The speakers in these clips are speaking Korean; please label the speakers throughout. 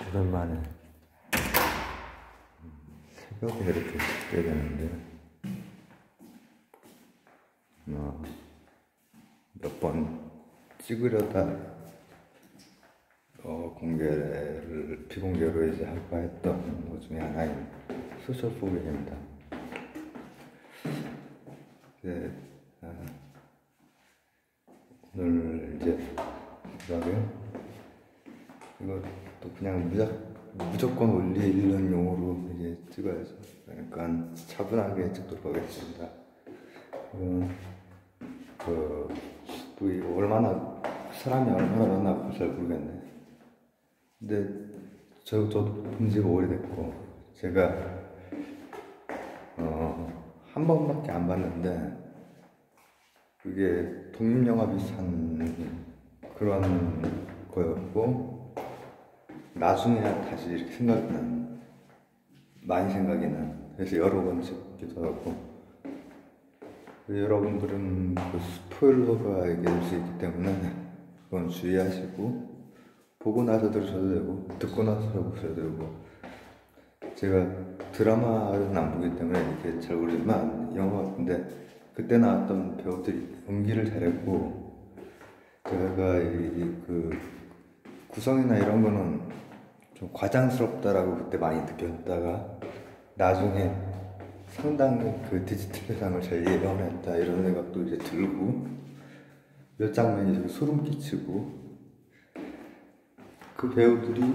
Speaker 1: 오랜만에 새벽에 이렇게 찍게 되는데 몇 번 찍으려다 공개를 비공개로 이제 할까 했던 것 중에 하나인 소셜 포비입니다. 오늘 이제 이것도 그냥 무조건 올리는 용어로 이제 찍어야죠. 그러니까 차분하게 찍도록 하겠습니다. 또 이거 사람이 얼마나 만나고 잘 모르겠네. 근데 저도 본 지가 오래됐고, 제가 한 번밖에 안 봤는데 그게 독립영화 비슷한 그런 거였고, 나중에 다시 이렇게 많이 생각이 난, 그래서 여러 번 찍기도 하고, 여러분들은 그 스포일러가 될 수 있기 때문에 그건 주의하시고, 보고 나서 들으셔도 되고 듣고 나서 보셔도 되고, 제가 드라마는 안 보기 때문에 이렇게 잘 모르지만 영화, 그때 나왔던 배우들이 연기를 잘했고, 제가 그 구성이나 이런 거는 좀 과장스럽다라고 그때 많이 느꼈다가 나중에 상당히 그 디지털 세상을 잘 예언했다 이런 생각도 이제 들고, 몇 장면이 되게 소름 끼치고, 그 배우들이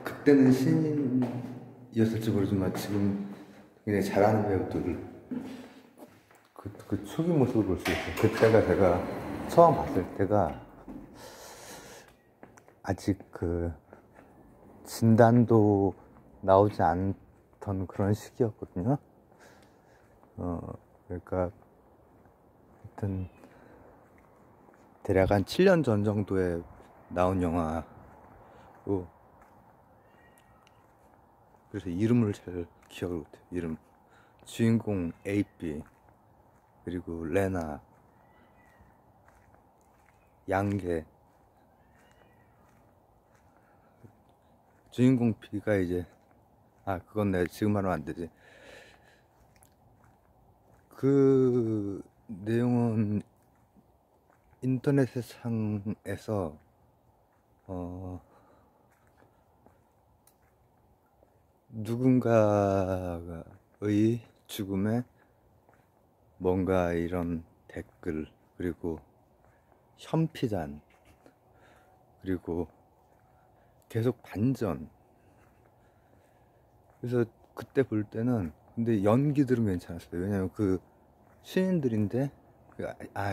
Speaker 1: 그때는 신인이었을지 모르지만 지금 굉장히 잘하는 배우들을 그 초기 모습을 볼 수 있어요. 그때가 제가 처음 봤을 때가 아직 그 진단도 나오지 않던 그런 시기였거든요. 그러니까 하여튼 대략 한 7년 전 정도에 나온 영화고, 그래서 이름을 잘 기억을 못해요. 이름, 주인공 AB, 그리고 레나, 양계, 주인공 B가 이제 그건 내가 지금 말하면 안 되지. 그 내용은 인터넷 세상에서 누군가의 죽음에 뭔가 이런 댓글, 그리고 현피단, 그리고 계속 반전. 그래서 그때 볼 때는 근데 연기들은 괜찮았어요. 왜냐면 그 신인들인데,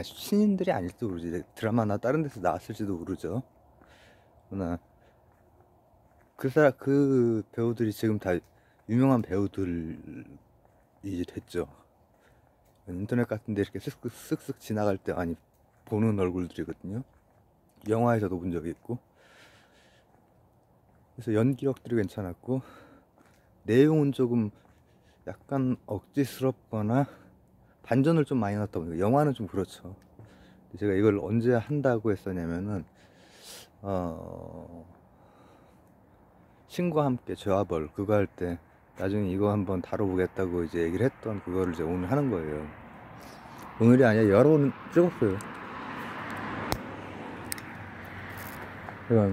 Speaker 1: 신인들이 아닐지도 모르지. 드라마나 다른 데서 나왔을지도 모르죠. 그러나 그 배우들이 지금 다 유명한 배우들이 됐죠. 인터넷 같은 데 이렇게 쓱쓱 지나갈 때 많이 보는 얼굴들이거든요. 영화에서도 본 적이 있고. 그래서 연기력들이 괜찮았고, 내용은 조금 약간 억지스럽거나 반전을 좀 많이 넣었다 보니까 영화는 좀 그렇죠. 제가 이걸 언제 한다고 했었냐면은 신과 함께 죄와 벌 그거 할 때 나중에 이거 한번 다뤄보겠다고 이제 얘기를 했던 그거를 이제 오늘 하는 거예요. 오늘이 아니라 여러 번 찍었어요. 제가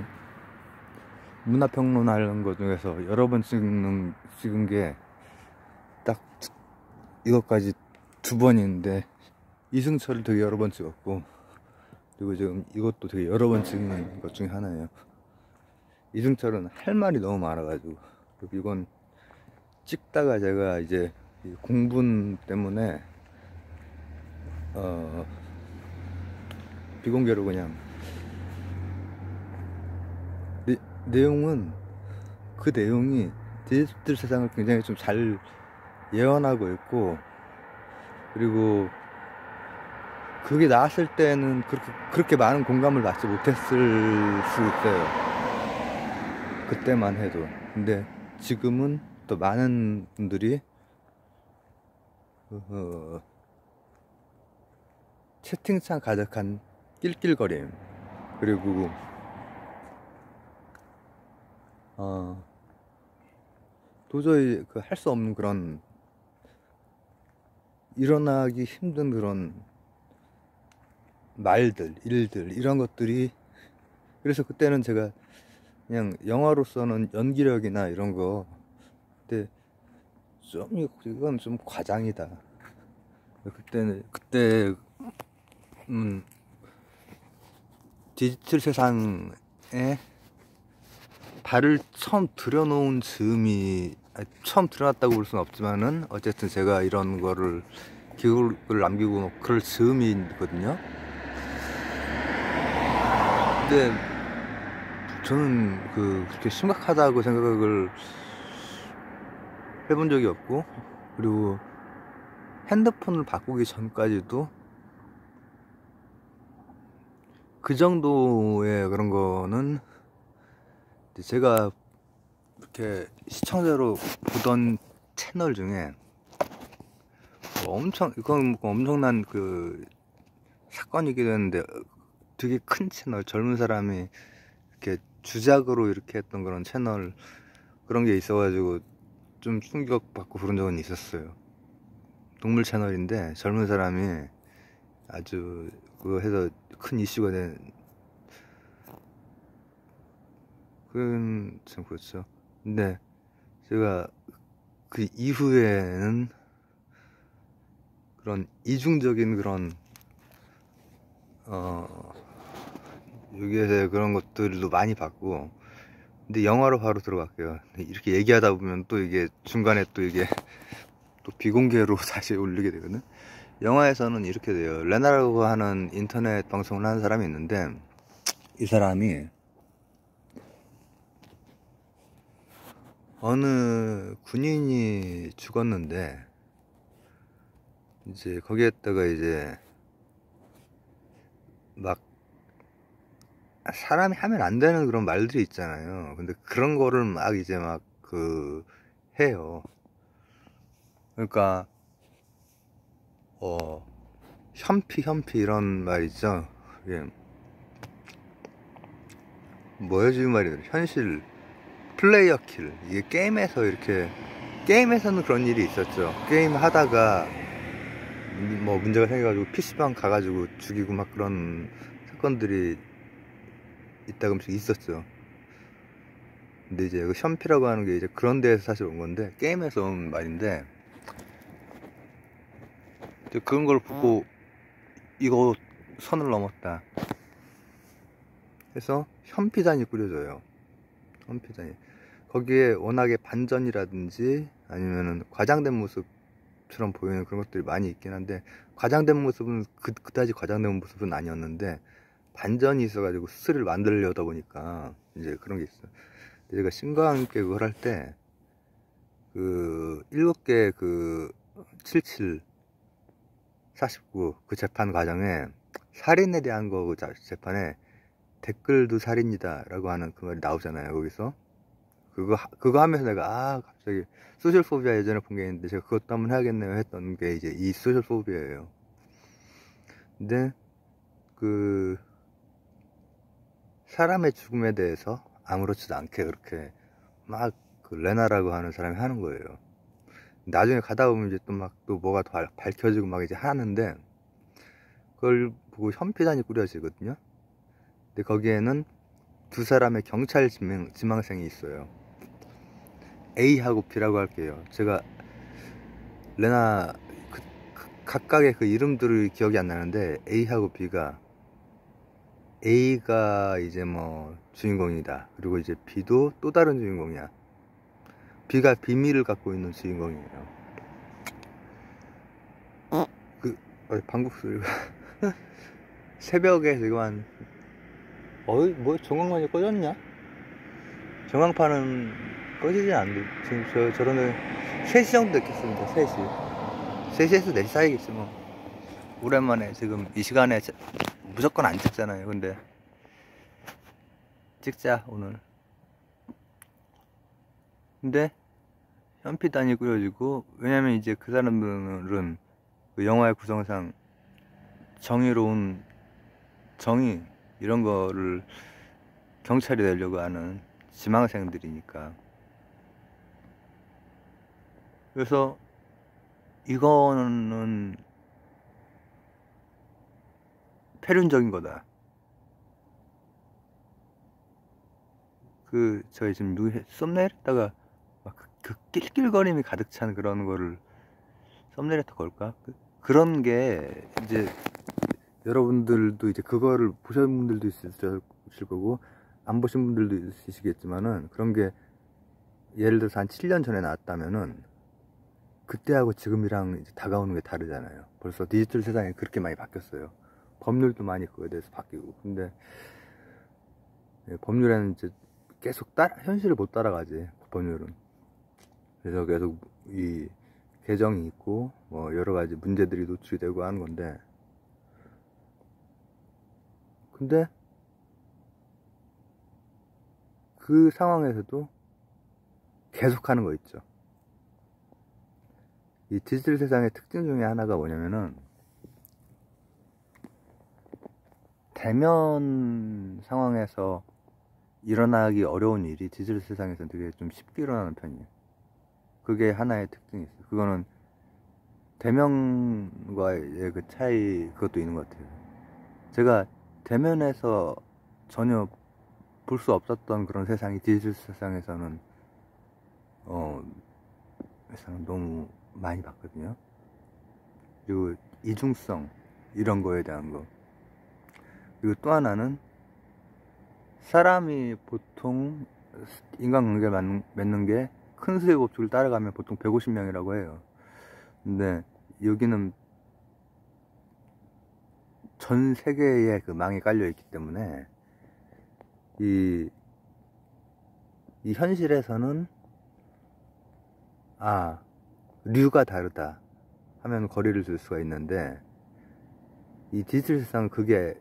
Speaker 1: 문화평론 하는 것 중에서 여러 번 찍은 게 딱 이것까지 2번인데, 이승철을 되게 여러 번 찍었고, 그리고 지금 이것도 되게 여러 번 찍는 것 중에 하나예요. 이승철은 할 말이 너무 많아가지고, 그리고 이건 찍다가 제가 이제 공분 때문에 비공개로 그냥 내용은 그 내용이 디지털 세상을 굉장히 좀 잘 예언하고 있고, 그리고 그게 나왔을 때는 그렇게 많은 공감을 받지 못했을 수 있어요. 그때만 해도. 근데 지금은 또 많은 분들이 채팅창 가득한 낄낄거림, 그리고 도저히 그 할 수 없는 그런, 일어나기 힘든 그런 말들, 일들, 이런 것들이, 그래서 그때는 제가 그냥 영화로서는 연기력이나 이런 거, 근데 좀 이건 좀 과장이다. 그때 디지털 세상에 발을 처음 들여놓은 즈음이, 처음 들여놨다고 볼 수는 없지만은 어쨌든 제가 이런 거를 기록을 남기고 그럴 즈음이 있거든요. 근데 저는 그렇게 심각하다고 생각을 해본 적이 없고, 그리고 핸드폰을 바꾸기 전까지도 그 정도의 그런 거는 제가 이렇게 시청자로 보던 채널 중에 이건 엄청난 그 사건이기도 했는데, 되게 큰 채널, 젊은 사람이 이렇게 주작으로 이렇게 했던 그런 채널, 그런 게 있어가지고 좀 충격받고 그런 적은 있었어요. 동물 채널인데 젊은 사람이 아주 그거 해서 큰 이슈가 된, 그건 참 그렇죠. 근데 제가 그 이후에는 그런 이중적인 그런 여기에서 그런 것들도 많이 봤고, 근데 영화로 바로 들어갈게요. 이렇게 얘기하다 보면 또 이게 중간에 또 이게 또 비공개로 다시 올리게 되거든. 영화에서는 이렇게 돼요. 레나라고 하는 인터넷 방송을 하는 사람이 있는데, 이 사람이 어느 군인이 죽었는데, 이제 거기에다가 이제 막 사람이 하면 안 되는 그런 말들이 있잖아요. 근데 그런 거를 막 이제 막 해요. 그러니까 현피 이런 말 있죠. 이게 뭐예요, 말이에요. 현실 플레이어 킬. 이게 게임에서는 그런 일이 있었죠. 게임 하다가 뭐 문제가 생겨가지고 PC방 가가지고 죽이고 막 그런 사건들이 이따금씩 있었죠. 근데 이제 그 현피라고 하는 게 이제 그런 데에서 사실 온 건데, 게임에서 온 말인데, 그런 걸 보고 이거 선을 넘었다 해서 현피단이 꾸려져요. 현피단이. 거기에 워낙에 반전이라든지 아니면은 과장된 모습처럼 보이는 그런 것들이 많이 있긴 한데, 과장된 모습은 그다지 과장된 모습은 아니었는데 반전이 있어가지고 스토리를 만들려다 보니까 이제 그런 게 있어요. 제가 신과 함께 그걸 할 때 그 7개 77 49 그 재판 과정에 살인에 대한 그 재판에 댓글도 살인이다 라고 하는 그 말이 나오잖아요. 거기서 그거 하면서 내가 갑자기 소셜 포비아 예전에 본 게 있는데, 제가 그것도 한번 해야겠네요 했던 게 이제 이 소셜 포비아예요. 근데 그 사람의 죽음에 대해서 아무렇지도 않게 그렇게 막 그 레나라고 하는 사람이 하는 거예요. 나중에 가다 보면 이제 또 뭐가 더 밝혀지고 막 이제 하는데, 그걸 보고 현피단이 꾸려지거든요. 근데 거기에는 두 사람의 경찰 지망생이 있어요. A하고 B라고 할게요. 제가 레나 각각의 그 이름들을 기억이 안 나는데, A하고 A가 이제 뭐 주인공이다. 그리고 이제 B도 또 다른 주인공이야. B가 비밀을 갖고 있는 주인공이에요. 방귀 소리가 새벽에 지금 뭐 전광판이 꺼졌냐? 전광판은 꺼지지 않는데 지금 저러면 3시 정도 됐겠습니다. 3시에서 4시 사이겠지 뭐. 오랜만에 지금 이 시간에 무조건 안 찍잖아요. 근데 찍자 오늘. 근데 현피단이 꾸려지고, 왜냐면 이제 그 사람들은 그 영화의 구성상 정의로운 정의 이런 거를 경찰이 되려고 하는 지망생들이니까. 그래서 이거는 패륜적인 거다. 저희 지금 썸네일에다가 막 그 낄낄거림이 가득 찬 그런 거를 썸네일에다 걸까? 그런 게 이제 여러분들도 이제 그거를 보신 분들도 있으실 거고 안 보신 분들도 있으시겠지만은, 그런 게 예를 들어서 한 7년 전에 나왔다면은 그때하고 지금이랑 이제 다가오는 게 다르잖아요. 벌써 디지털 세상이 그렇게 많이 바뀌었어요. 법률도 많이 그거에 대해서 바뀌고. 근데 법률에는 이제 계속 현실을 못 따라가지, 법률은. 그래서 계속 이 개정이 있고 뭐 여러 가지 문제들이 노출이 되고 하는 건데, 근데 그 상황에서도 계속 하는 거 있죠. 이 디지털 세상의 특징 중에 하나가 뭐냐면은, 대면 상황에서 일어나기 어려운 일이 디지털 세상에서는 되게 좀 쉽게 일어나는 편이에요. 그게 하나의 특징이 있어요. 그거는 대면과의 그 차이, 그것도 있는 것 같아요. 제가 대면에서 전혀 볼 수 없었던 그런 세상이 디지털 세상에서는 너무 많이 봤거든요. 그리고 이중성, 이런 거에 대한 거. 그리고 또 하나는, 사람이 보통 인간관계를 맺는 게 큰 수의 법칙을 따라가면 보통 150명이라고 해요. 근데 여기는 전 세계에 그 망이 깔려 있기 때문에 이 현실에서는 류가 다르다 하면 거리를 둘 수가 있는데, 이 디지털 세상은 그게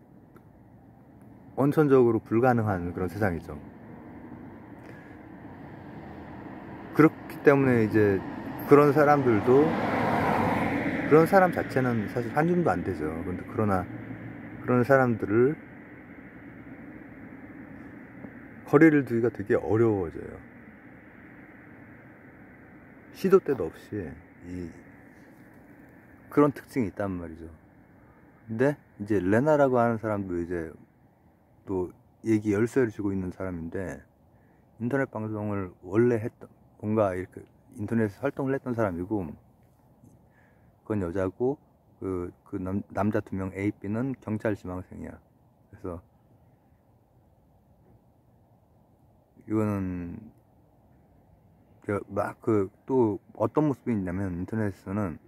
Speaker 1: 원천적으로 불가능한 그런 세상이죠. 그렇기 때문에 이제 그런 사람 자체는 사실 한 줌도 안 되죠. 근데 그러나 그런 사람들을 거리를 두기가 되게 어려워져요. 시도 때도 없이 그런 특징이 있단 말이죠. 근데 이제 레나라고 하는 사람도 이제 또 얘기 열쇠를 쥐고 있는 사람인데, 인터넷 방송을 원래 뭔가 이렇게 인터넷에서 활동을 했던 사람이고, 그건 여자고, 남자 2명 A, B는 경찰 지망생이야. 그래서 이거는 막 또 어떤 모습이 있냐면, 인터넷에서는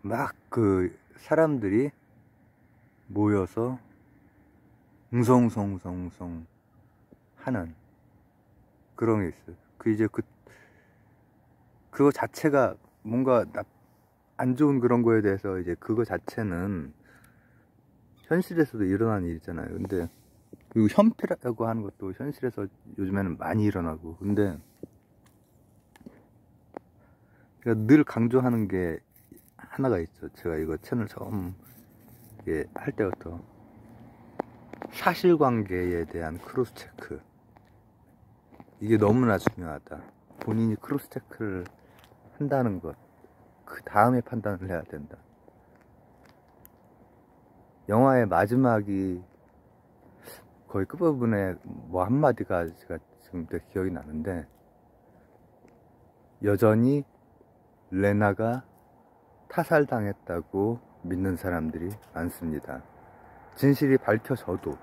Speaker 1: 막 사람들이 모여서 웅성웅성 하는 그런 게 있어요. 그거 자체가 뭔가 안 좋은 그런 거에 대해서, 이제 그거 자체는 현실에서도 일어나는 일이잖아요. 근데 그리고 현피라고 하는 것도 현실에서 요즘에는 많이 일어나고. 근데 제가 늘 강조하는 게 하나가 있죠. 제가 이거 채널 처음 할 때부터, 사실관계에 대한 크로스 체크, 이게 너무나 중요하다. 본인이 크로스 체크를 한다는 것, 그 다음에 판단을 해야 된다. 영화의 마지막이 거의 끝부분에 뭐 한마디가 제가 지금 되게 기억이 나는데, 여전히 레나가 타살당했다고 믿는 사람들이 많습니다. 진실이 밝혀져도.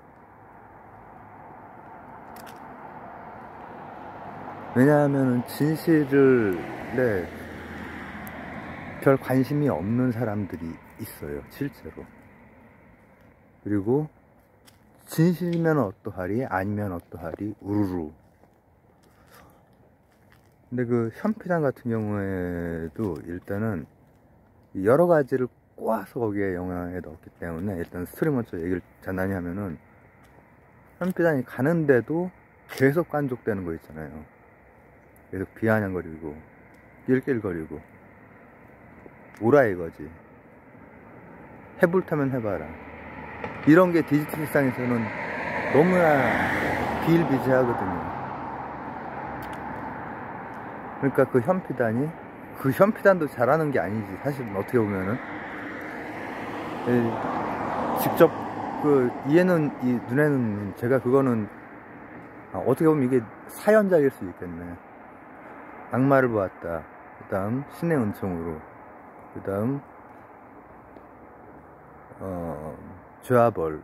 Speaker 1: 왜냐하면 진실에 별 관심이 없는 사람들이 있어요, 실제로. 그리고 진실이면 어떠하리, 아니면 어떠하리, 우르르. 근데 현피장 같은 경우에도 일단은 여러 가지를 꼬아서 거기에 영화에 넣었기 때문에, 일단 스토리 먼저 얘기를 간단히 하면은, 현피장이 가는데도 계속 간족되는 거 있잖아요. 계속 비아냥거리고 낄낄거리고 오라 이거지. 해볼 테면 해봐라. 이런 게 디지털 세상에서는 너무나 비일비재하거든요. 그러니까 그 현피단도 잘하는 게 아니지 사실은. 어떻게 보면은 직접 이해는 이 눈에는 제가 그거는 어떻게 보면 이게 사연자일 수 있겠네. 악마를 보았다, 그 다음 신의 은총으로, 그 다음 죄와 벌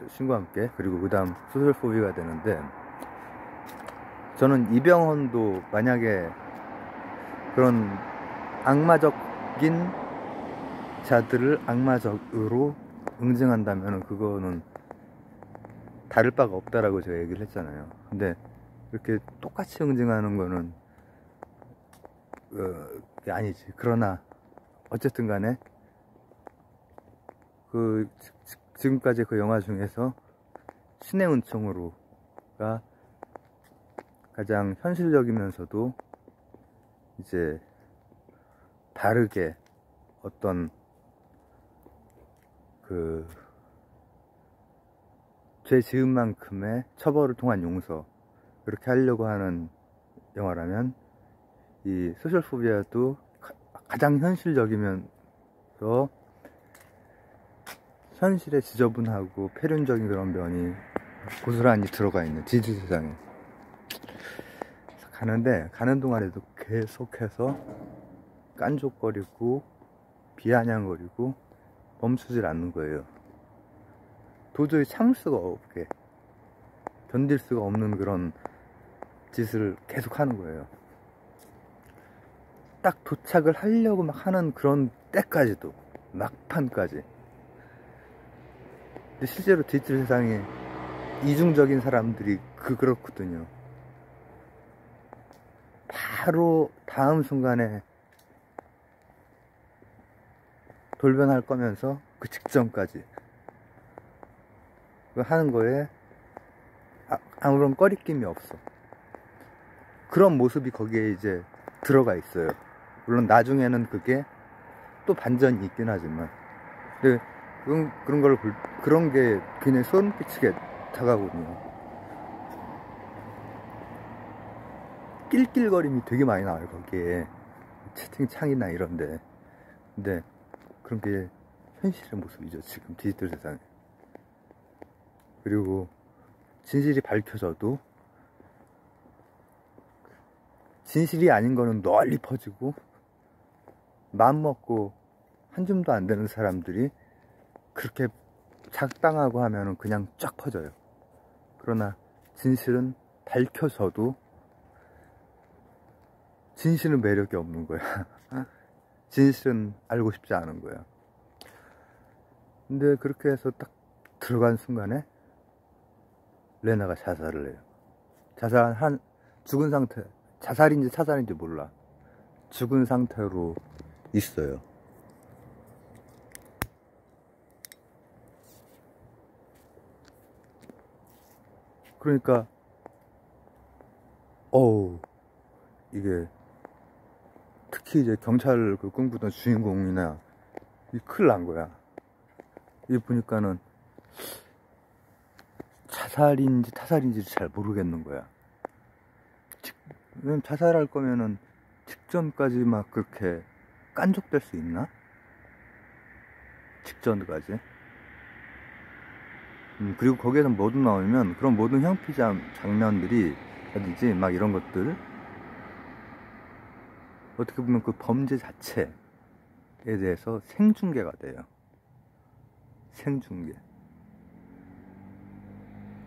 Speaker 1: 신과 함께, 그리고 그 다음 소셜포비가 되는데, 저는 이병헌도 만약에 그런 악마적인 자들을 악마적으로 응징한다면 그거는 다를 바가 없다라고 제가 얘기를 했잖아요. 근데 이렇게 똑같이 응징하는 거는 아니지. 그러나 어쨌든 간에 지금까지 그 영화 중에서 신의 은총으로가 가장 현실적이면서도 이제 다르게 어떤 죄 지은 만큼의 처벌을 통한 용서, 그렇게 하려고 하는 영화라면, 이 소셜포비아도 가장 현실적이면서 현실에 지저분하고 폐륜적인 그런 면이 고스란히 들어가 있는 디지 세상에 가는 동안에도 계속해서 깐족거리고 비아냥거리고 멈추질 않는 거예요. 도저히 참을 수가 없게, 견딜 수가 없는 그런 짓을 계속 하는 거예요. 딱 도착을 하려고 막 하는 그런 때까지도, 막판까지. 근데 실제로 디지털 세상에 이중적인 사람들이 그렇거든요. 바로 다음 순간에 돌변할 거면서 그 직전까지 하는 거에 아무런 꺼리낌이 없어. 그런 모습이 거기에 이제 들어가 있어요. 물론 나중에는 그게 또 반전이 있긴 하지만, 근데 그런 게 그냥 소름 끼치게 다가오거든요. 낄낄거림이 되게 많이 나와요, 거기에. 채팅창이나 이런데. 근데 그런 게 현실의 모습이죠, 지금 디지털 세상에. 그리고 진실이 밝혀져도 진실이 아닌 거는 널리 퍼지고, 마음먹고 한 줌도 안 되는 사람들이 그렇게 작당하고 하면은 그냥 쫙 퍼져요. 그러나 진실은 밝혀져도 진실은 매력이 없는 거야. 진실은 알고 싶지 않은 거야. 근데 그렇게 해서 딱 들어간 순간에 레나가 자살을 해요. 죽은 상태, 자살인지 타살인지 몰라. 죽은 상태로 있어요. 그러니까 이게 특히 이제 경찰을 꿈꾸던 주인공이나 큰일 난 거야. 이게 보니까는 자살인지 타살인지 잘 모르겠는 거야. 자살할 거면은 직전까지 막 그렇게 깐족될 수 있나? 직전까지. 그리고 거기에서 모두 나오면 그런 모든 형피자 장면들이 라든지 막 이런 것들, 어떻게 보면 그 범죄 자체에 대해서 생중계가 돼요.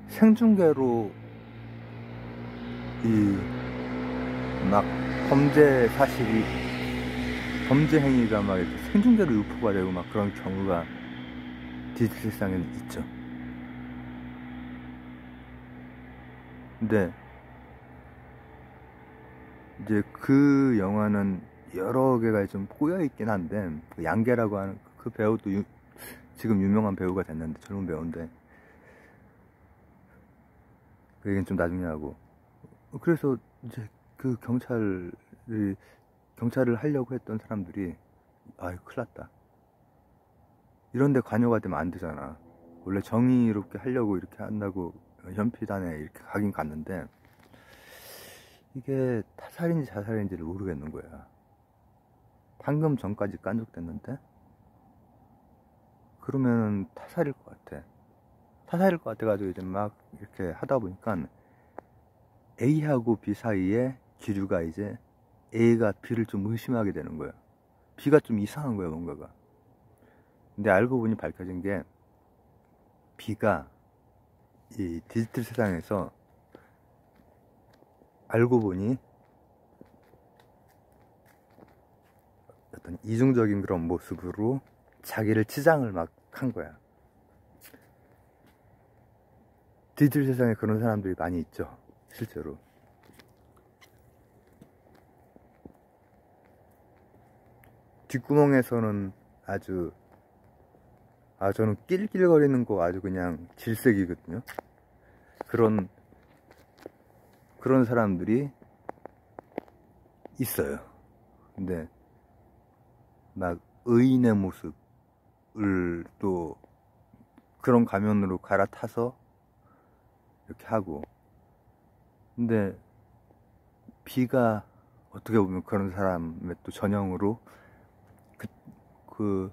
Speaker 1: 생중계로 막 범죄 행위가 막 이렇게 생중계로 유포가 되고 막 그런 경우가 디지털 세상에는 있죠. 근데 이제 그 영화는 여러 개가 좀 꼬여 있긴 한데, 양계라고 하는 그 배우도 지금 유명한 배우가 됐는데, 젊은 배우인데, 그 얘기는 좀 나중에 하고. 그래서 이제 그 경찰을 하려고 했던 사람들이 큰일 났다, 이런데 관여가 되면 안 되잖아. 원래 정의롭게 하려고 이렇게 한다고 현피단에 이렇게 가긴 갔는데 이게 타살인지 자살인지를 모르겠는 거야. 방금 전까지 깐족됐는데 그러면 타살일 것 같아. 타살일 것 같아가지고 이제 막 이렇게 하다 보니까 A하고 B 사이에 기류가 이제 A가 B를 좀 의심하게 되는 거야. B가 좀 이상한 거야, 뭔가가. 근데 알고 보니 밝혀진 게 B가 이 디지털 세상에서 알고 보니 어떤 이중적인 그런 모습으로 자기를 치장을 막 한 거야. 디지털 세상에 그런 사람들이 많이 있죠, 실제로. 뒷구멍에서는 저는 낄낄거리는 거 아주 그냥 질색이거든요. 그런 사람들이 있어요. 근데 막 의인의 모습을 또 그런 가면으로 갈아타서 이렇게 하고. 근데 B가 어떻게 보면 그런 사람의 또 전형으로 그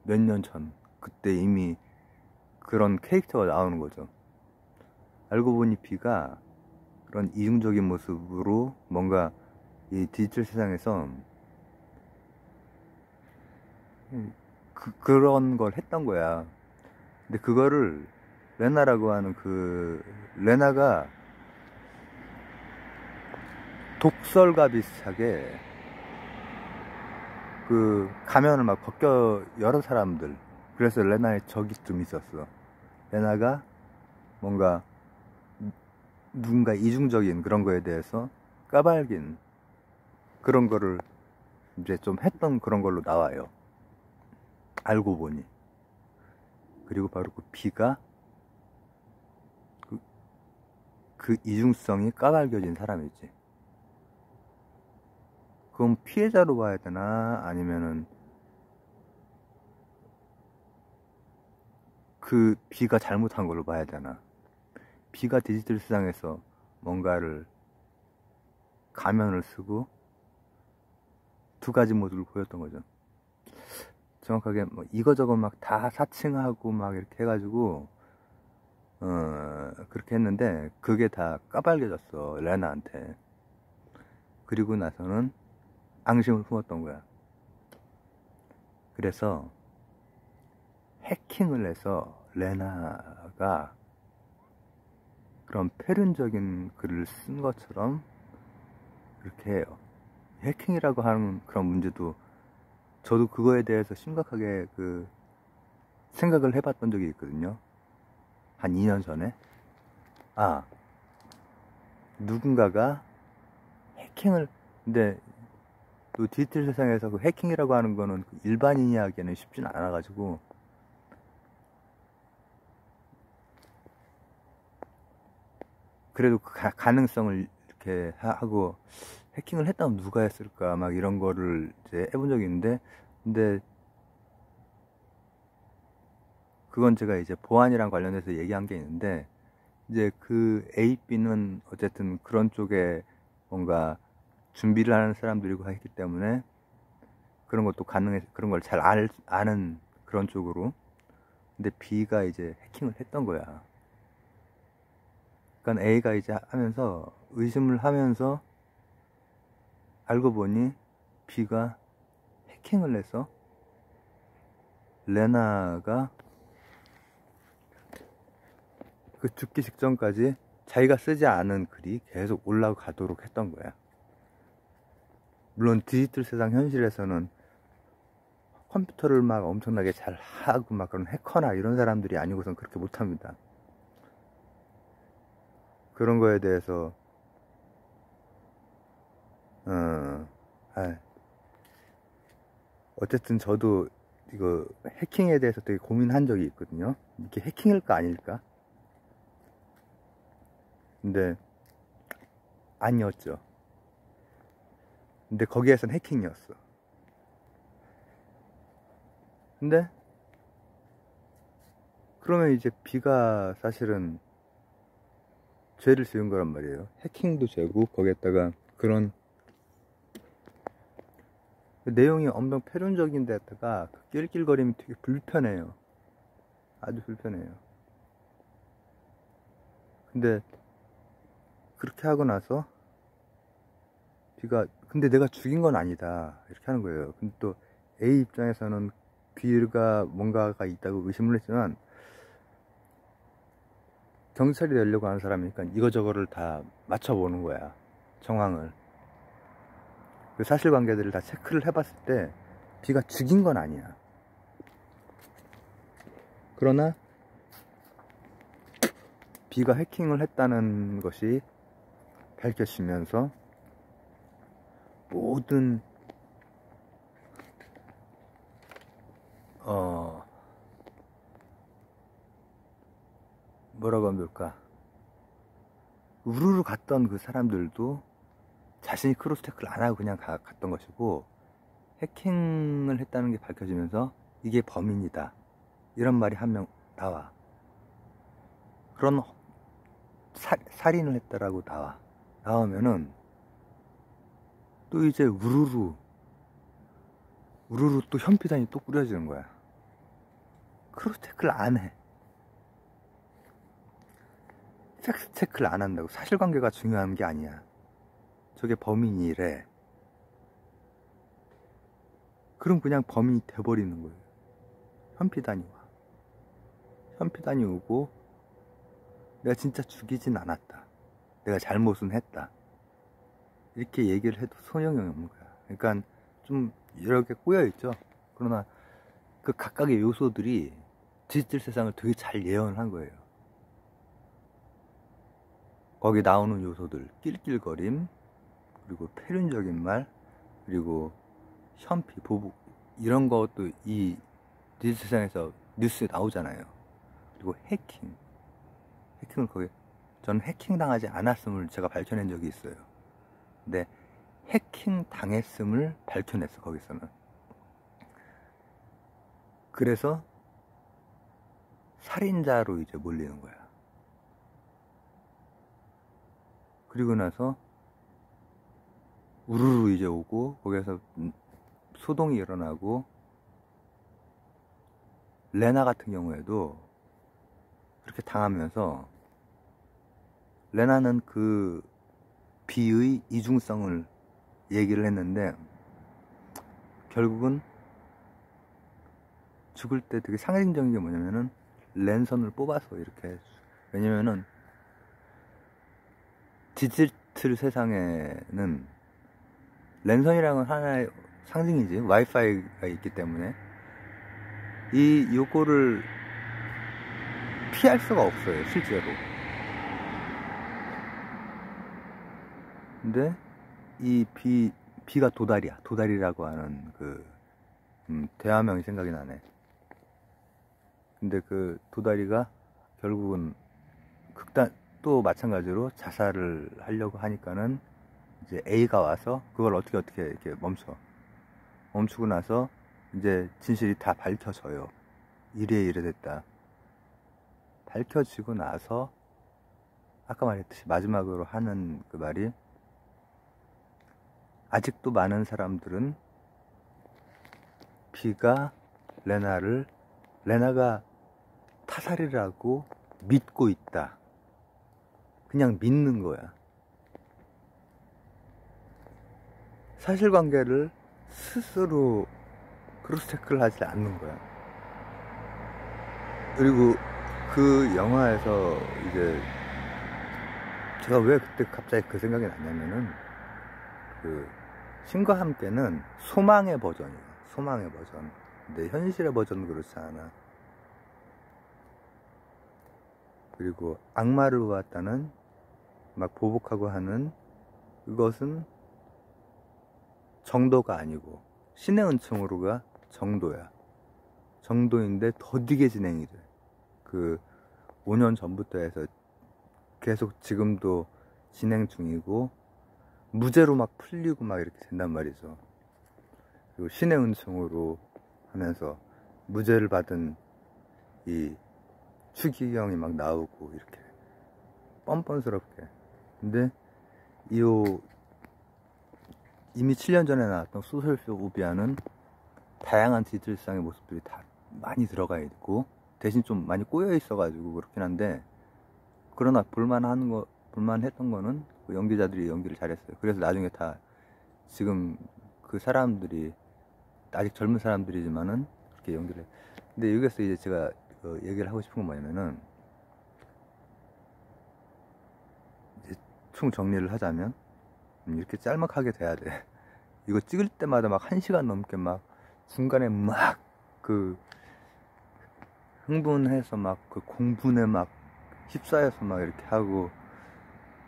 Speaker 1: 몇 년 전 그때 이미 그런 캐릭터가 나오는 거죠. 알고 보니 B가 그런 이중적인 모습으로 뭔가 이 디지털 세상에서 그런 걸 했던 거야. 근데 그거를 레나라고 하는 레나가 독설과 비슷하게 그 가면을 막 벗겨 여러 사람들. 그래서 레나의 적이 좀 있었어. 레나가 뭔가 누군가 이중적인 그런 거에 대해서 까발긴 그런 거를 이제 좀 했던 그런 걸로 나와요. 알고 보니. 그리고 바로 그 B가 그 이중성이 까발겨진 사람이지. 그건 피해자로 봐야 되나 아니면은 그 B가 잘못한 걸로 봐야 되나. B가 디지털 세상에서 뭔가를 가면을 쓰고 두 가지 모습을 보였던 거죠. 정확하게 뭐 이거저거 막 다 사칭하고 막 이렇게 해가지고 그렇게 했는데 그게 다 까발려졌어, 레나한테. 그리고 나서는 앙심을 품었던 거야. 그래서 해킹을 해서 레나가 그런 패륜적인 글을 쓴 것처럼 그렇게 해요. 해킹이라고 하는 그런 문제도 저도 그거에 대해서 심각하게 생각을 해봤던 적이 있거든요. 한 2년 전에. 누군가가 해킹을, 근데 또 디지털 세상에서 그 해킹이라고 하는 거는 일반인이 하기에는 쉽진 않아가지고 그래도 그 가능성을 이렇게 하고 해킹을 했다면 누가 했을까 막 이런 거를 이제 해본 적이 있는데, 근데 그건 제가 이제 보안이랑 관련해서 얘기한 게 있는데, 이제 그 A, B는 어쨌든 그런 쪽에 뭔가 준비를 하는 사람들이고 했기 때문에 그런 것도 가능해, 그런 걸 잘 아는 그런 쪽으로. 근데 B가 이제 해킹을 했던 거야. 그러니까 A가 이제 하면서 의심을 하면서 알고 보니 B가 해킹을 해서 레나가 그 죽기 직전까지 자기가 쓰지 않은 글이 계속 올라가도록 했던 거야. 물론 디지털 세상 현실에서는 컴퓨터를 막 엄청나게 잘 하고 막 그런 해커나 이런 사람들이 아니고선 그렇게 못합니다. 그런 거에 대해서 어쨌든 저도 이거 해킹에 대해서 되게 고민한 적이 있거든요. 이게 해킹일까 아닐까? 근데 아니었죠. 근데 거기에선 해킹이었어. 근데 그러면 이제 B가 사실은 죄를 지은 거란 말이에요. 해킹도 죄고 거기에다가 그런 내용이 엄청 패륜적인 데다가 그 낄낄거림이 되게 불편해요. 아주 불편해요. 근데 그렇게 하고 나서 근데 내가 죽인 건 아니다 이렇게 하는 거예요. 근데 또 A 입장에서는 B가 뭔가가 있다고 의심을 했지만 경찰이 되려고 하는 사람이니까 이거저거를 다 맞춰보는 거야. 정황을. 그 사실관계들을 다 체크를 해봤을 때 B가 죽인 건 아니야. 그러나 B가 해킹을 했다는 것이 밝혀지면서 모든 뭐라고 하면 좋을까, 우르르 갔던 그 사람들도 자신이 크로스체크를 안 하고 그냥 갔던 것이고, 해킹을 했다는 게 밝혀지면서 이게 범인이다 이런 말이 한 명 나와. 그런 살인을 했다라고 나오면은 또 이제 우르르 또 현피단이 또 꾸려지는 거야. 크로스체크를 안 해. 팩스 체크를 안 한다고. 사실관계가 중요한 게 아니야. 저게 범인이래. 그럼 그냥 범인이 돼버리는 거예요. 현피단이 와. 현피단이 오고 내가 진짜 죽이진 않았다, 내가 잘못은 했다, 이렇게 얘기를 해도 소용이 없는 거야. 그러니까 좀 여러 개 꼬여있죠. 그러나 그 각각의 요소들이 디지털 세상을 되게 잘 예언을 한 거예요. 거기 나오는 요소들, 낄낄거림, 그리고 패륜적인 말, 그리고 현피, 보복, 이런 것도 이 디지털 세상에서 뉴스에 나오잖아요. 그리고 해킹을 저는 해킹 당하지 않았음을 제가 밝혀낸 적이 있어요. 근데 해킹 당했음을 밝혀냈어, 거기서는. 그래서 살인자로 이제 몰리는 거야. 그리고 나서 우르르 이제 오고 거기에서 소동이 일어나고, 레나 같은 경우에도 그렇게 당하면서 레나는 그 B의 이중성을 얘기를 했는데 결국은 죽을 때 되게 상징적인 게 뭐냐면은 랜선을 뽑아서 이렇게, 왜냐면은 디지털 세상에는 랜선이랑은 하나의 상징이지, 와이파이가 있기 때문에 요거를 피할 수가 없어요, 실제로. 근데 이 B가 도다리라고 하는 그 대화명이 생각이 나네. 근데 그 도다리가 결국은 또 마찬가지로 자살을 하려고 하니까는 이제 A가 와서 그걸 어떻게 이렇게 멈추고 나서 이제 진실이 다 밝혀져요. 이래 됐다. 밝혀지고 나서 아까 말했듯이 마지막으로 하는 그 말이, 아직도 많은 사람들은 B가 레나가 타살이라고 믿고 있다. 그냥 믿는 거야. 사실관계를 스스로 크로스체크를 하지 않는 거야. 그리고 그 영화에서 이제 제가 왜 그때 갑자기 그 생각이 났냐면은, 그 신과 함께는 소망의 버전이에요. 소망의 버전. 근데 현실의 버전은 그렇지 않아. 그리고 악마를 보았다는 막 보복하고 하는 그것은 정도가 아니고 신의 은총으로가 정도야. 정도인데 더디게 진행이 돼. 그 5년 전부터 해서 계속 지금도 진행 중이고 무죄로 막 풀리고 막 이렇게 된단 말이죠. 그리고 신의 은총으로 하면서 무죄를 받은 이 추기경이 막 나오고 이렇게 뻔뻔스럽게. 근데 이미 7년 전에 나왔던 소설속 우비아는 다양한 디지털상의 모습들이 다 많이 들어가 있고, 대신 좀 많이 꼬여 있어가지고 그렇긴 한데, 그러나 볼만했던 거는 그 연기자들이 연기를 잘했어요. 그래서 나중에 다 지금 그 사람들이 아직 젊은 사람들이지만은 그렇게 연기를 해요. 근데 여기서 이제 제가 얘기를 하고 싶은 건 뭐냐면은, 이제 총 정리를 하자면 이렇게 짤막하게 돼야 돼. 이거 찍을 때마다 막 1시간 넘게 막 중간에 막 그 흥분해서 막 그 공분에 막 휩싸여서 막 이렇게 하고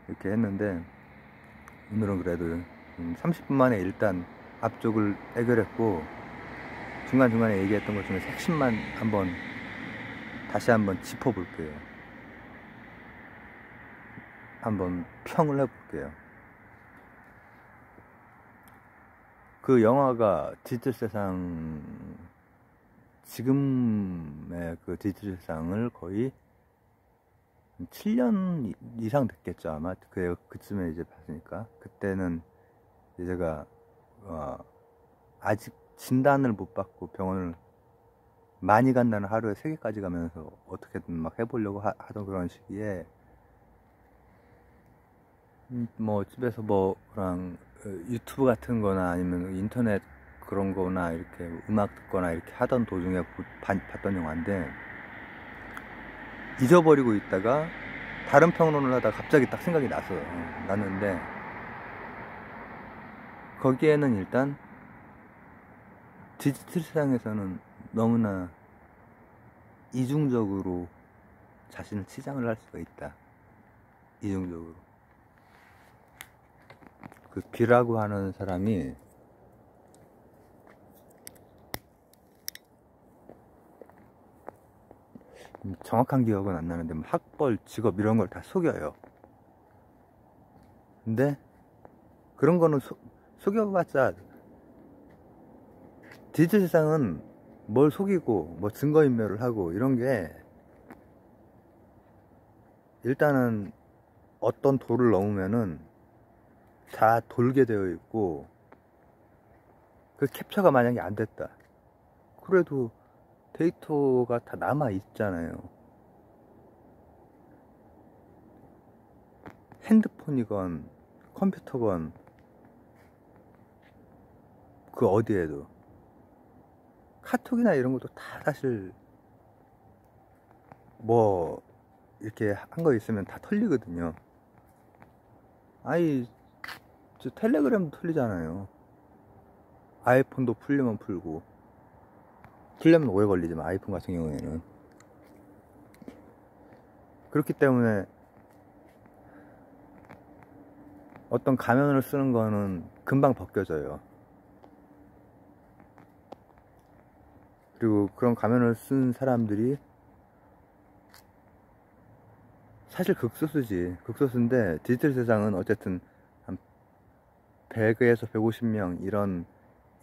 Speaker 1: 이렇게 했는데, 오늘은 그래도 30분 만에 일단 앞쪽을 해결했고, 중간중간에 얘기했던 것 중에 핵심만 다시 한번 짚어볼게요. 한번 평을 해볼게요. 그 영화가 디지털 세상, 지금의 그 디지털 세상을 거의 7년 이상 됐겠죠, 아마. 그쯤에 이제 봤으니까. 그때는 제가 아직 진단을 못 받고 병원을 많이 간다는, 하루에 3개까지 가면서 어떻게든 막 해보려고 하던 그런 시기에, 뭐 집에서 뭐 그냥 유튜브 같은 거나 아니면 인터넷 그런 거나 이렇게 음악 듣거나 이렇게 하던 도중에 봤던 영화인데, 잊어버리고 있다가 다른 평론을 하다가 갑자기 딱 생각이 났는데, 거기에는 일단 디지털 세상에서는 너무나 이중적으로 자신을 치장을 할 수가 있다. 이중적으로. 그 비라고 하는 사람이 정확한 기억은 안 나는데 학벌, 직업 이런 걸 다 속여요. 근데 그런 거는 속여봤자, 디지털 세상은 뭘 속이고 뭐 증거인멸을 하고 이런 게, 일단은 어떤 도를 넘으면은 다 돌게 되어 있고, 그 캡처가 만약에 안 됐다 그래도 데이터가 다 남아 있잖아요. 핸드폰이건 컴퓨터건 그 어디에도, 카톡이나 이런 것도 다 사실 뭐 이렇게 한 거 있으면 다 털리거든요. 저 텔레그램도 털리잖아요. 아이폰도 풀리면 풀고, 풀려면 오래 걸리지만 아이폰 같은 경우에는. 그렇기 때문에 어떤 가면을 쓰는 거는 금방 벗겨져요. 그리고 그런 가면을 쓴 사람들이 사실 극소수인데, 디지털 세상은 어쨌든 한 100에서 150명 이런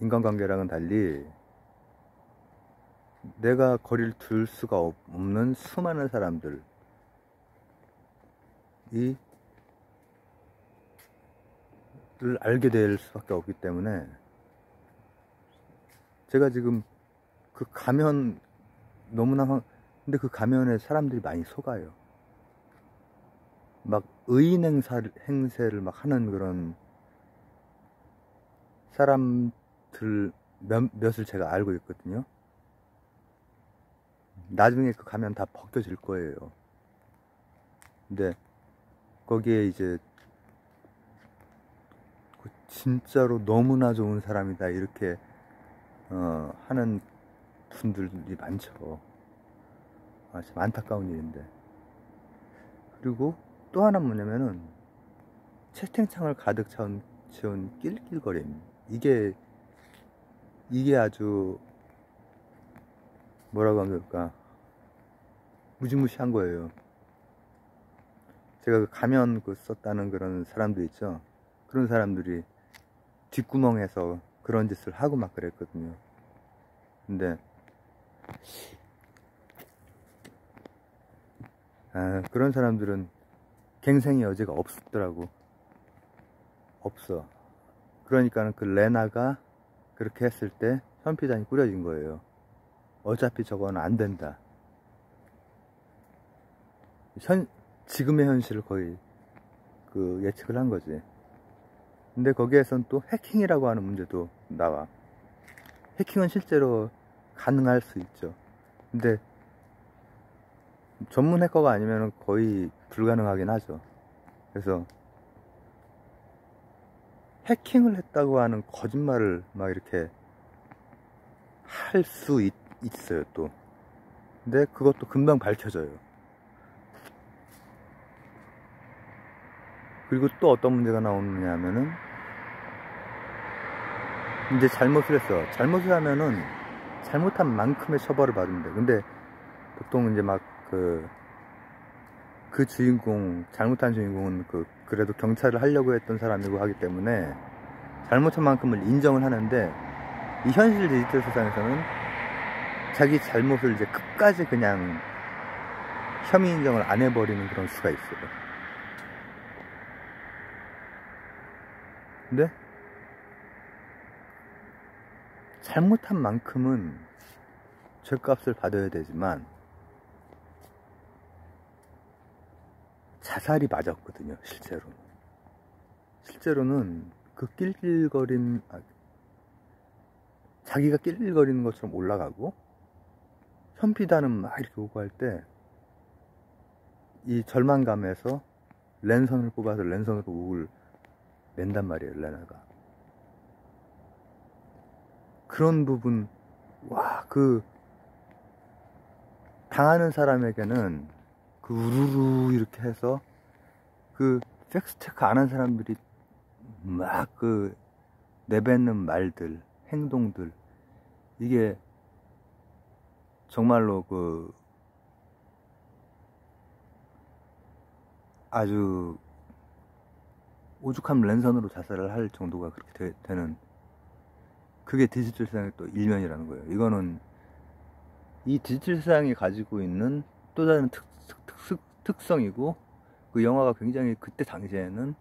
Speaker 1: 인간관계랑은 달리 내가 거리를 둘 수가 없는 수많은 사람들이 를 알게 될 수밖에 없기 때문에, 제가 지금 그 가면 근데 그 가면에 사람들이 많이 속아요. 막 의인 행세를 막 하는 그런 사람들 몇을 제가 알고 있거든요. 나중에 그 가면 다 벗겨질 거예요. 근데 거기에 이제 진짜로 너무나 좋은 사람이다 이렇게 하는 분들이 많죠. 참 안타까운 일인데. 그리고 또 하나 뭐냐면은, 채팅창을 가득 채운 낄낄거림. 이게 아주 뭐라고 하면 좋을까, 무시무시한 거예요. 제가 그 가면 썼다는 그런 사람들 있죠. 그런 사람들이 뒷구멍에서 그런 짓을 하고 막 그랬거든요. 근데 그런 사람들은 갱생의 여지가 없더라고. 없어. 그러니까는 그 레나가 그렇게 했을 때 현피단이 꾸려진 거예요. 어차피 저거는 안 된다. 지금의 현실을 거의 그 예측을 한 거지. 근데 거기에선 또 해킹이라고 하는 문제도 나와. 해킹은 실제로 가능할 수 있죠. 근데 전문 해커가 아니면 거의 불가능하긴 하죠. 그래서 해킹을 했다고 하는 거짓말을 막 이렇게 할 수 있어요 또. 근데 그것도 금방 밝혀져요. 그리고 또 어떤 문제가 나오느냐 하면은, 이제 잘못을 했어. 잘못을 하면은 잘못한 만큼의 처벌을 받으면 돼. 근데 보통 이제 막 그 주인공, 잘못한 주인공은 그래도 경찰을 하려고 했던 사람이고 하기 때문에 잘못한 만큼을 인정을 하는데, 이 현실 디지털 세상에서는 자기 잘못을 이제 끝까지 그냥 혐의 인정을 안 해버리는 그런 수가 있어요. 근데 잘못한 만큼은 죗값을 받아야 되지만 자살이 맞았거든요. 실제로는 그 자기가 낄낄거리는 것처럼 올라가고 현피단은 막 이렇게 오고 할 때 이 절망감에서 랜선을 뽑아서 랜선으로 목을 맨단 말이에요. 레나가. 그런 부분, 와, 당하는 사람에게는 우르르 이렇게 해서 팩스 체크 안 한 사람들이 막 내뱉는 말들, 행동들, 이게 정말로 아주 오죽하면 랜선으로 자살을 할 정도가 그렇게 되는, 그게 디지털 세상의 또 일면이라는 거예요. 이거는 이 디지털 세상이 가지고 있는 또 다른 특성이고, 그 영화가 굉장히 그때 당시에는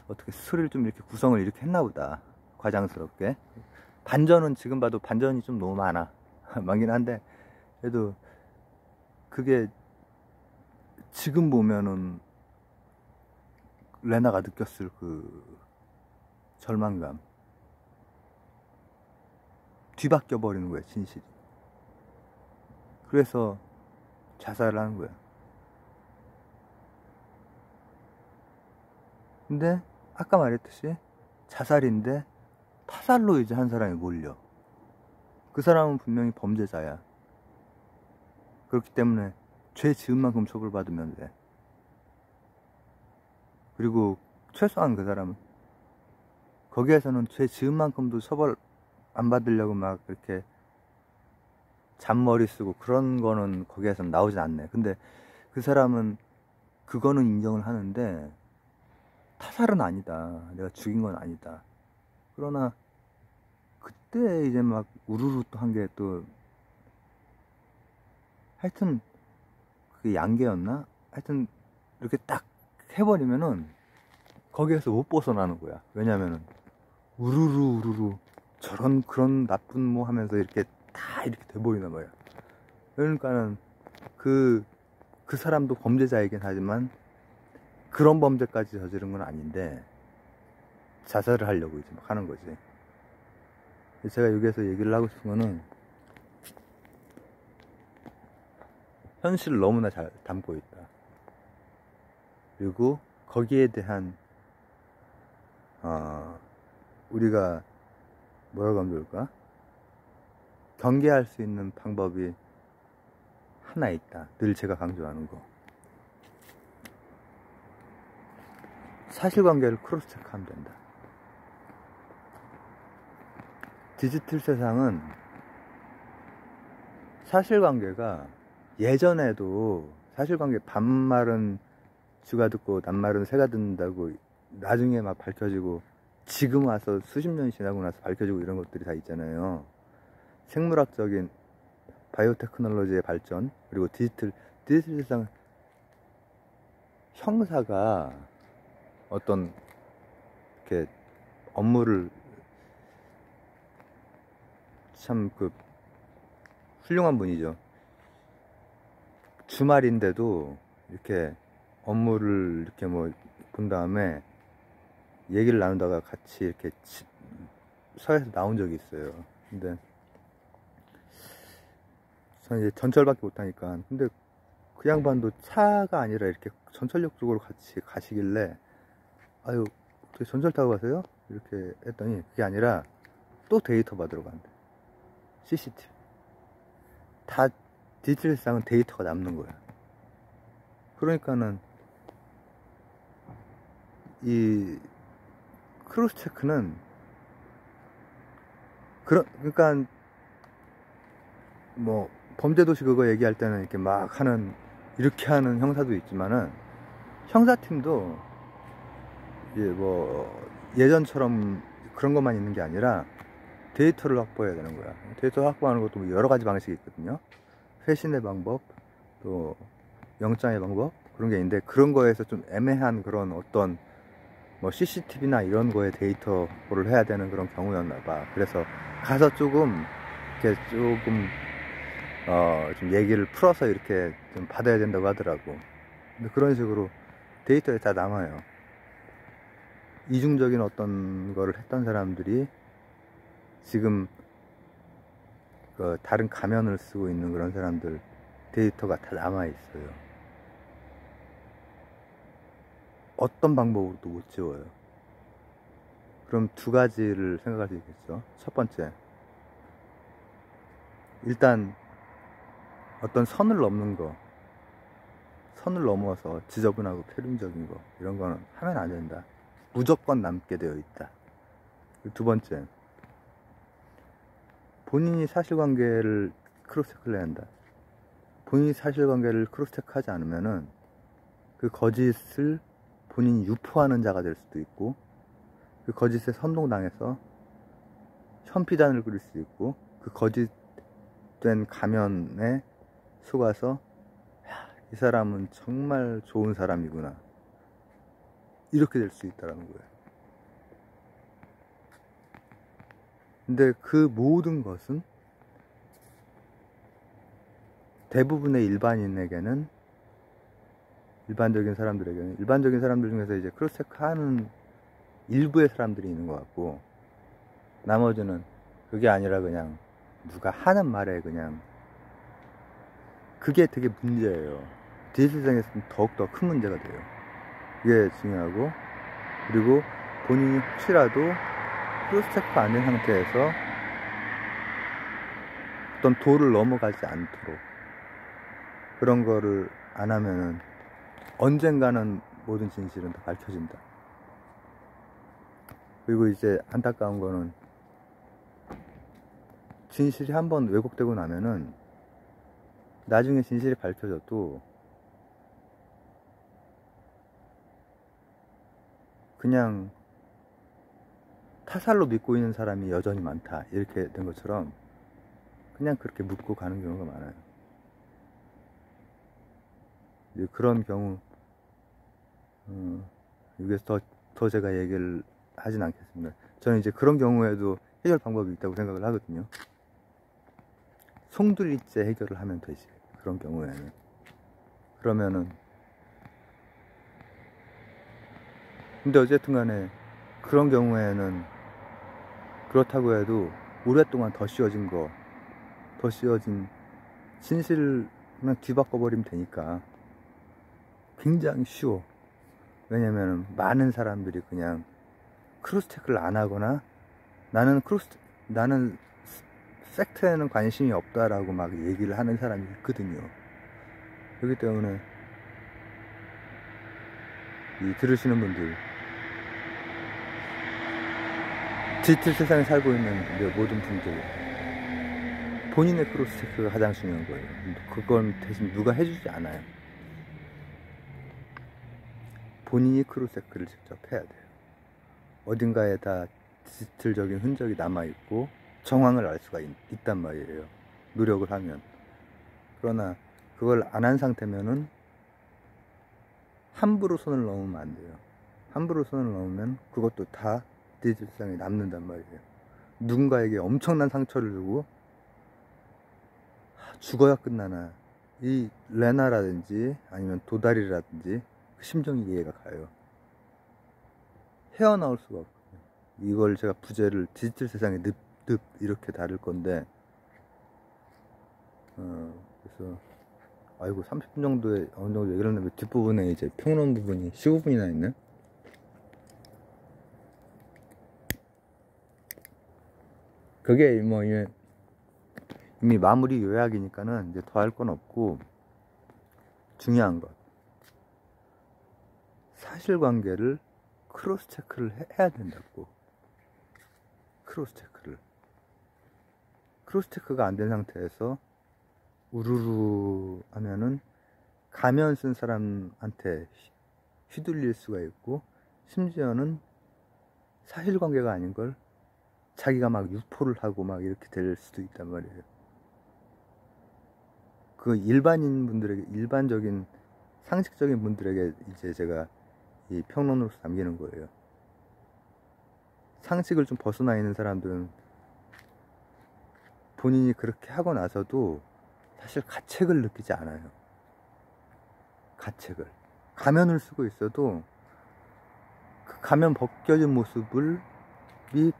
Speaker 1: 어떻게 스토리를 좀 이렇게 구성을 이렇게 했나 보다. 과장스럽게. 반전은 지금 봐도 반전이 좀 너무 많긴 한데, 그래도 그게 지금 보면은 레나가 느꼈을 절망감, 뒤바뀌어 버리는 거야, 진실이. 그래서 자살을 하는 거야. 근데 아까 말했듯이 자살인데 타살로 이제 한 사람이 몰려. 그 사람은 분명히 범죄자야. 그렇기 때문에 죄 지은 만큼 처벌받으면 돼. 그리고 최소한 그 사람은 거기에서는 죄 지은 만큼도 처벌 안 받으려고 막 이렇게 잔머리 쓰고 그런 거는 거기에서는 나오진 않네. 근데 그 사람은 그거는 인정을 하는데 타살은 아니다, 내가 죽인 건 아니다. 그러나 그때 이제 막 우르르 또 한 게 또, 하여튼 그게 양계였나? 하여튼 이렇게 딱 해버리면은 거기에서 못 벗어나는 거야. 왜냐면은 우르르 그런 나쁜 뭐 하면서 이렇게 다 이렇게 돼버리나 봐요. 그러니까는 그 사람도 범죄자이긴 하지만 그런 범죄까지 저지른 건 아닌데 자살을 하려고 이제 막 하는 거지. 제가 여기에서 얘기를 하고 싶은 거는, 현실을 너무나 잘 담고 있다. 그리고 거기에 대한 우리가 뭐라고 하면 좋을까? 경계할 수 있는 방법이 하나 있다. 늘 제가 강조하는 거. 사실관계를 크로스 체크하면 된다. 디지털 세상은 사실관계가, 예전에도 사실관계 반말은 쥐가 듣고 낱말은 새가 듣는다고 나중에 막 밝혀지고, 지금 와서 수십 년이 지나고 나서 밝혀지고 이런 것들이 다 있잖아요. 생물학적인 바이오테크놀로지의 발전, 그리고 디지털 세상, 형사가 어떤 이렇게 업무를 참 훌륭한 분이죠. 주말인데도 이렇게 업무를 이렇게 뭐 본 다음에 얘기를 나누다가 같이 이렇게 서에서 나온 적이 있어요. 근데 저는 이제 전철밖에 못하니까. 근데 그 양반도 차가 아니라 이렇게 전철역 쪽으로 같이 가시길래, 아유, 어떻게 전철 타고 가세요? 이렇게 했더니 그게 아니라 또 데이터 받으러 간대. CCTV. 다 디지털상은 데이터가 남는 거야. 그러니까는 이 크로스 체크는 그러니까 뭐 범죄도시 그거 얘기할 때는 이렇게 막 하는, 이렇게 하는 형사도 있지만은 형사팀도 이제 뭐 예전처럼 그런 것만 있는 게 아니라 데이터를 확보해야 되는 거야. 데이터 확보하는 것도 뭐 여러 가지 방식이 있거든요. 회신의 방법, 또 영장의 방법, 그런 게 있는데, 그런 거에서 좀 애매한 그런 어떤 뭐 CCTV나 이런 거에 데이터 확보를 해야 되는 그런 경우였나 봐. 그래서 가서 조금 이렇게 조금 좀 얘기를 풀어서 이렇게 좀 받아야 된다고 하더라고. 근데 그런 식으로 데이터에 다 남아요. 이중적인 어떤 거를 했던 사람들이 지금 다른 가면을 쓰고 있는 그런 사람들 데이터가 다 남아있어요. 어떤 방법으로도 못 지워요. 그럼 두 가지를 생각할 수 있겠죠. 첫 번째, 일단 어떤 선을 넘는 거, 선을 넘어서 지저분하고 폐륜적인 거, 이런 거는 하면 안 된다. 무조건 남게 되어 있다. 두 번째, 본인이 사실관계를 크로스체크를 해야 한다. 본인이 사실관계를 크로스체크하지 않으면은 그 거짓을 본인이 유포하는 자가 될 수도 있고, 그 거짓에 선동당해서 현피단을 그릴 수도 있고, 그 거짓된 가면에 속아서 이 사람은 정말 좋은 사람이구나, 이렇게 될 수 있다는 거예요. 근데 그 모든 것은 대부분의 일반인에게는, 일반적인 사람들 중에서 이제 크로스체크 하는 일부의 사람들이 있는 것 같고, 나머지는 그게 아니라 그냥 누가 하는 말에 그냥, 그게 되게 문제예요. 디지털상에서는 더욱더 큰 문제가 돼요. 그게 중요하고, 그리고 본인이 혹시라도 크로스체크 안 된 상태에서 어떤 도를 넘어가지 않도록 그런 거를 안 하면은 언젠가는 모든 진실은 다 밝혀진다. 그리고 이제 안타까운 거는, 진실이 한번 왜곡되고 나면은 나중에 진실이 밝혀져도 그냥 타살로 믿고 있는 사람이 여전히 많다, 이렇게 된 것처럼 그냥 그렇게 묻고 가는 경우가 많아요. 이제 그런 경우, 여기서 더 제가 얘기를 하진 않겠습니다. 저는 이제 그런 경우에도 해결 방법이 있다고 생각을 하거든요. 송두리째 해결을 하면 되지, 그런 경우에는. 그러면은, 근데 어쨌든 간에 그런 경우에는 그렇다고 해도 오랫동안 더 씌워진 진실을 그냥 뒤바꿔버리면 되니까 굉장히 쉬워. 왜냐면은 많은 사람들이 그냥 크로스체크를 안 하거나, 나는 팩트에는 관심이 없다라고 막 얘기를 하는 사람이 있거든요. 그렇기 때문에 이 들으시는 분들, 디지털 세상에 살고 있는 모든 분들, 본인의 크로스체크가 가장 중요한 거예요. 그건 대신 누가 해주지 않아요. 본인이 크로스체크를 직접 해야 돼요. 어딘가에 다 디지털적인 흔적이 남아있고 정황을 알 수가 있단 말이에요, 노력을 하면. 그러나 그걸 안 한 상태면은 함부로 손을 넣으면 안 돼요. 함부로 손을 넣으면 그것도 다 디지털상에 남는단 말이에요. 누군가에게 엄청난 상처를 주고 죽어야 끝나나, 이 레나라든지 아니면 도다리라든지 그 심정이 이해가 가요. 헤어나올 수가 없거든요. 이걸 제가 부제를 디지털 세상에 늪 이렇게 다룰 건데, 그래서 아이고 30분 정도에 어느 정도 얘기를 했는데 뒷부분에 이제 평론 부분이 15분이나 있네. 그게 뭐 이미 마무리 요약이니까는 이제 더 할 건 없고, 중요한 것, 사실관계를 크로스 체크를 해야 된다고. 크로스 체크가 안 된 상태에서 우르르 하면은 가면 쓴 사람한테 휘둘릴 수가 있고, 심지어는 사실관계가 아닌 걸 자기가 막 유포를 하고 막 이렇게 될 수도 있단 말이에요. 그 일반인 분들에게, 일반적인 상식적인 분들에게 이제 제가 이 평론으로서 남기는 거예요. 상식을 좀 벗어나 있는 사람들은 본인이 그렇게 하고 나서도 사실 가책을 느끼지 않아요. 가책을. 가면을 쓰고 있어도 그 가면 벗겨진 모습이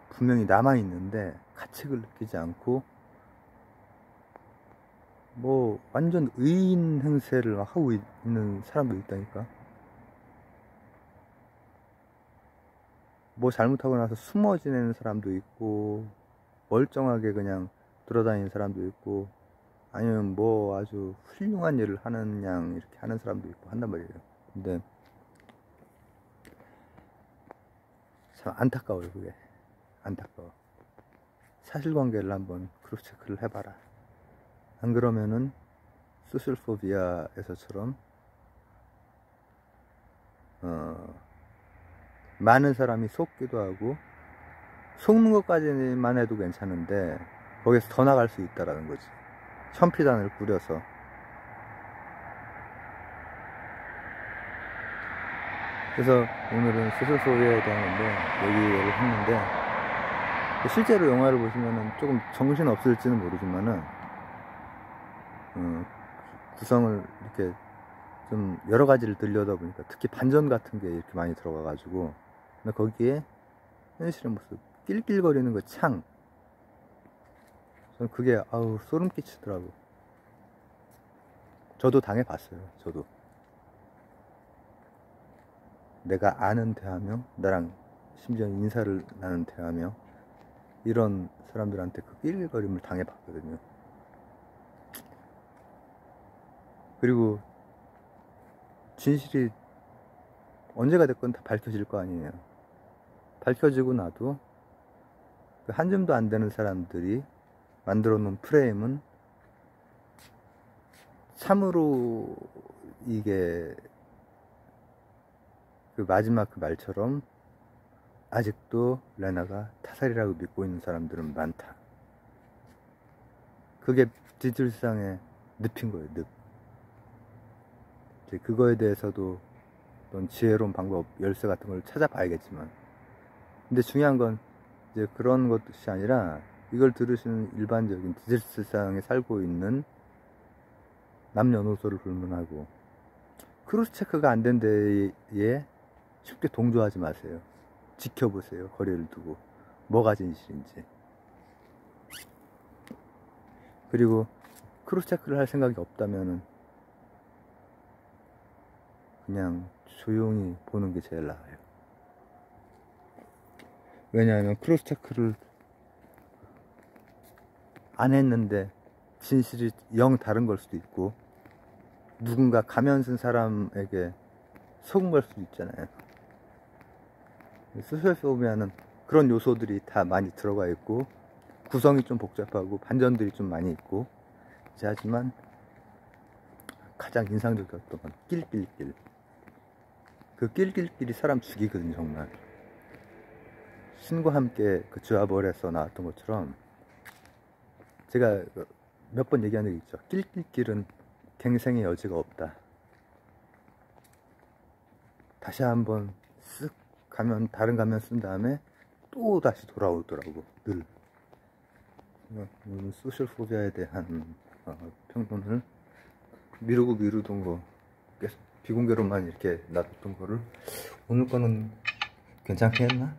Speaker 1: 분명히 남아있는데 가책을 느끼지 않고 뭐 완전 의인 행세를 막 하고 있는 사람도 있다니까. 뭐 잘못하고 나서 숨어 지내는 사람도 있고, 멀쩡하게 그냥 돌아다니는 사람도 있고, 아니면 뭐 아주 훌륭한 일을 하는 양 이렇게 하는 사람도 있고 한단 말이에요. 근데 참 안타까워요. 그게 안타까워. 사실관계를 한번 크로스 체크를 해봐라. 안 그러면은 소셜포비아에서처럼 많은 사람이 속기도 하고, 속는 것까지만 해도 괜찮은데 거기서 더 나갈 수 있다라는 거지. 현피단을 꾸려서. 그래서 오늘은 소셜포비아에 대한 건데 얘기를 했는데, 실제로 영화를 보시면은 조금 정신 없을지는 모르지만은 구성을 이렇게 좀 여러 가지를 들여다보니까 특히 반전 같은 게 이렇게 많이 들어가 가지고, 근데 거기에 현실의 모습, 낄낄거리는 그 창, 저는 그게 아우 소름 끼치더라고. 저도 당해봤어요. 저도 내가 아는 대하며, 나랑 심지어 인사를 나눈 대하며 이런 사람들한테 그 낄낄거림을 당해봤거든요. 그리고 진실이 언제가 됐건 다 밝혀질 거 아니에요. 밝혀지고 나도 그 한 줌도 안 되는 사람들이 만들어 놓은 프레임은 참으로 이게 그 마지막 그 말처럼 아직도 레나가 타살이라고 믿고 있는 사람들은 많다. 그게 디지털 세상의 늪인 거예요. 늪. 이제 그거에 대해서도 어떤 지혜로운 방법, 열쇠 같은 걸 찾아봐야겠지만, 근데 중요한 건 이제 그런 것이 아니라, 이걸 들으시는 일반적인 디지털 세상에 살고 있는 남녀노소를 불문하고 크로스 체크가 안 된 데에 쉽게 동조하지 마세요. 지켜보세요. 거리를 두고 뭐가 진실인지. 그리고 크로스 체크를 할 생각이 없다면은 그냥 조용히 보는 게 제일 나아요. 왜냐하면 크로스 체크를 안 했는데 진실이 영 다른 걸 수도 있고, 누군가 가면 쓴 사람에게 속은 걸 수도 있잖아요. 소셜포비아는 그런 요소들이 다 많이 들어가 있고, 구성이 좀 복잡하고 반전들이 좀 많이 있고, 하지만 가장 인상적이었던 건 낄낄낄. 그 낄낄낄이 사람 죽이거든요. 정말 신과 함께 그 주아벌에서 나왔던 것처럼, 제가 몇 번 얘기한 적이 있죠. 낄낄낄은 갱생의 여지가 없다. 다시 한번 쓱 가면 다른 가면 쓴 다음에 또 다시 돌아오더라고 늘. 오늘 소셜 포비아에 대한 평론을 미루던 거 계속 비공개로만 이렇게 놔뒀던 거를 오늘 거는 괜찮게 했나?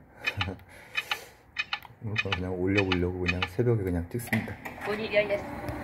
Speaker 1: 오늘 거는 그냥 올려보려고 그냥 새벽에 그냥 찍습니다.
Speaker 2: 문이 열렸습니다.